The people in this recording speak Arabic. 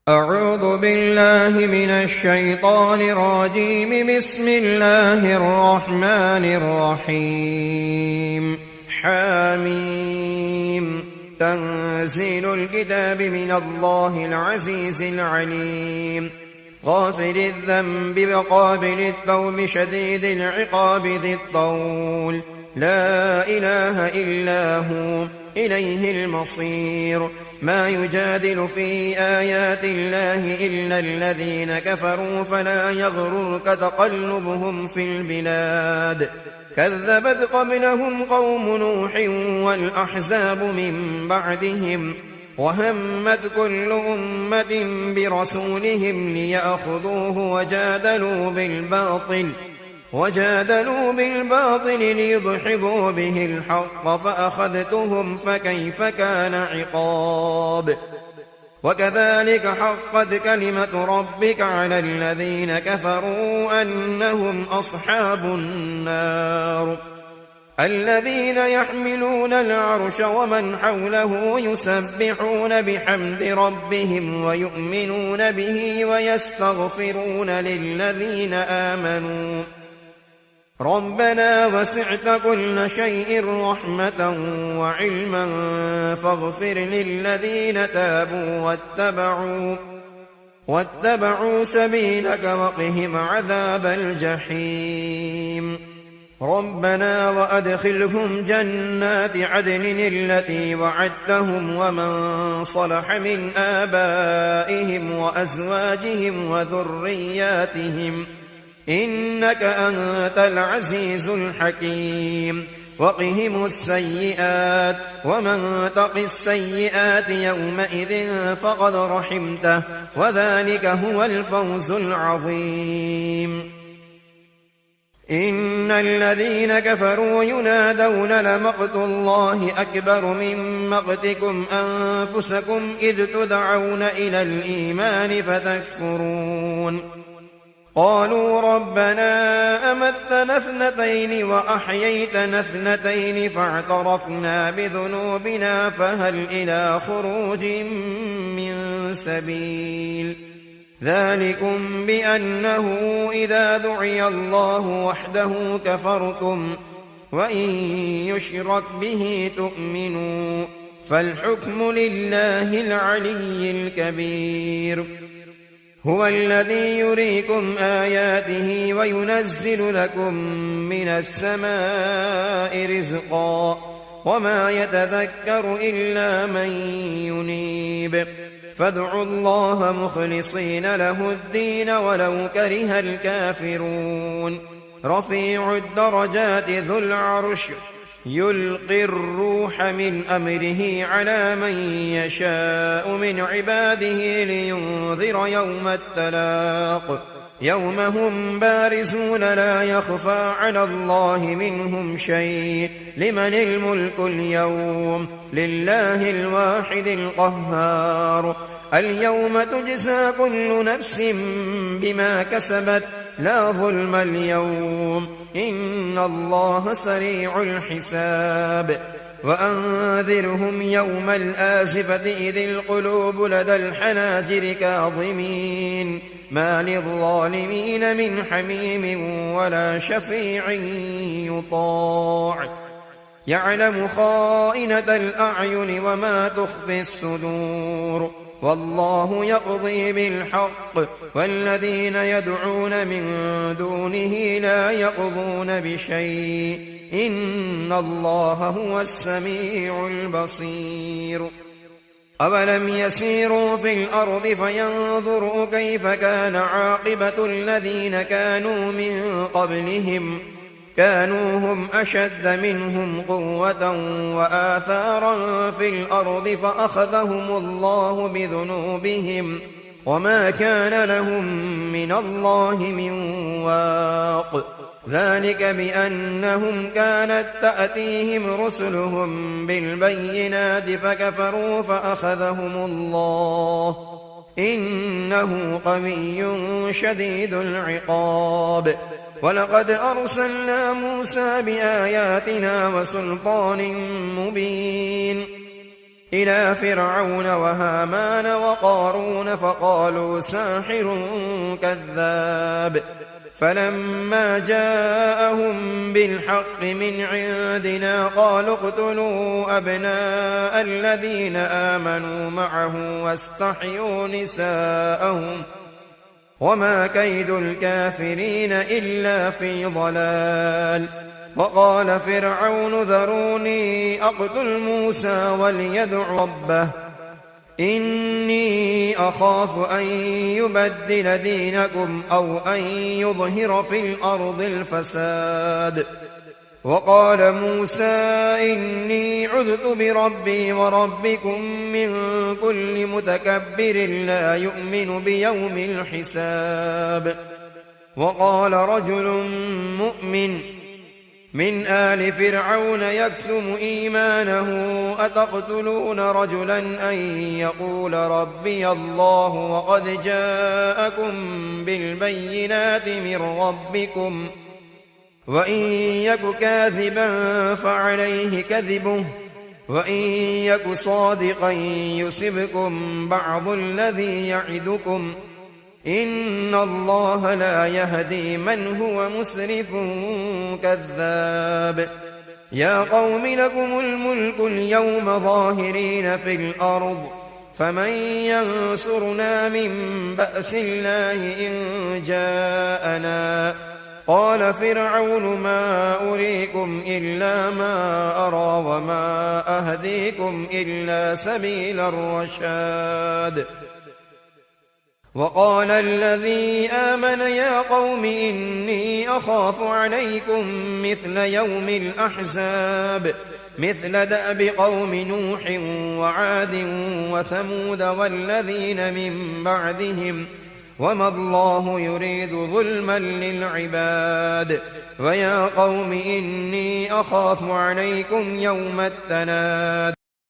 أعوذ بالله من الشيطان الرجيم. بسم الله الرحمن الرحيم. حميم. تنزيل الكتاب من الله العزيز العليم. غافر الذنب وقابل التوب شديد العقاب ذي الطول. لا إله إلا هو إليه المصير. ما يجادل في آيات الله إلا الذين كفروا فلا يغررك تقلبهم في البلاد. كذبت قبلهم قوم نوح والأحزاب من بعدهم وهمت كل أمة برسولهم ليأخذوه وجادلوا بالباطل ليدحضوا به الحق فأخذتهم فكيف كان عقاب. وكذلك حقت كلمة ربك على الذين كفروا أنهم أصحاب النار. الذين يحملون العرش ومن حوله يسبحون بحمد ربهم ويؤمنون به ويستغفرون للذين آمنوا ربنا وسعت كل شيء رحمة وعلما فاغفر للذين تابوا واتبعوا سبيلك وقهم عذاب الجحيم. ربنا وأدخلهم جنات عدن التي وعدتهم ومن صلح من آبائهم وأزواجهم وذرياتهم إنك أنت العزيز الحكيم. وقهم السيئات ومن تق السيئات يومئذ فقد رحمته وذلك هو الفوز العظيم. إن الذين كفروا ينادون لمقت الله أكبر من مقتكم أنفسكم إذ تدعون إلى الإيمان فتكفرون. قالوا ربنا أمتنا اثنتين وأحييتنا اثنتين فاعترفنا بذنوبنا فهل إلى خروج من سبيل. ذلكم بأنه إذا دعي الله وحده كفرتم وإن يشرك به تؤمنوا فالحكم لله العلي الكبير. هو الذي يريكم آياته وينزل لكم من السماء رزقا وما يتذكر إلا من ينيب. فادعوا الله مخلصين له الدين ولو كره الكافرون. رفيع الدرجات ذو العرش يلقي الروح من أمره على من يشاء من عباده لينذر يوم التلاق يوم هم بارزون لا يخفى على الله منهم شيء. لمن الملك اليوم لله الواحد القهار. اليوم تجزى كل نفس بما كسبت لا ظلم اليوم إن الله سريع الحساب. وأنذرهم يوم الآزفة إذ القلوب لدى الحناجر كاظمين ما للظالمين من حميم ولا شفيع يطاع. يعلم خائنة الأعين وما تخفي الصدور. والله يقضي بالحق والذين يدعون من دونه لا يقضون بشيء إن الله هو السميع البصير. أولم يسيروا في الأرض فينظروا كيف كان عاقبة الذين كانوا من قبلهم كانوا هم أشد منهم قوة وآثارا في الأرض فأخذهم الله بذنوبهم وما كان لهم من الله من واق. ذلك بأنهم كانت تأتيهم رسلهم بالبينات فكفروا فأخذهم الله إنه قوي شديد العقاب. ولقد أرسلنا موسى بآياتنا وسلطان مبين إلى فرعون وهامان وقارون فقالوا ساحر كذاب فلما جاءهم بالحق من عندنا قالوا اقتلوا أبناء الذين آمنوا معه واستحيوا نساءهم وما كيد الكافرين إلا في ضلال. وقال فرعون ذروني أقتل موسى وليدع ربه إني أخاف أن يبدل دينكم أو أن يظهر في الأرض الفساد. وقال موسى إني عذت بربي وربكم من كل متكبر لا يؤمن بيوم الحساب. وقال رجل مؤمن من آل فرعون يكتم إيمانه أتقتلون رجلا أن يقول ربي الله وقد جاءكم بالبينات من ربكم وإن يك كاذبا فعليه كذبه وإن يك صادقا يصبكم بعض الذي يعدكم إن الله لا يهدي من هو مسرف كذاب. يا قوم لكم الملك اليوم ظاهرين في الأرض فمن ينصرنا من بأس الله إن جاءنا. قال فرعون ما أريكم إلا ما أرى وما أهديكم إلا سبيل الرشاد. وقال الذي آمن يا قوم إني أخاف عليكم مثل يوم الأحزاب مثل دأب قوم نوح وعاد وثمود والذين من بعدهم وما الله يريد ظلما للعباد. ويا قوم إني أخاف عليكم يوم التناد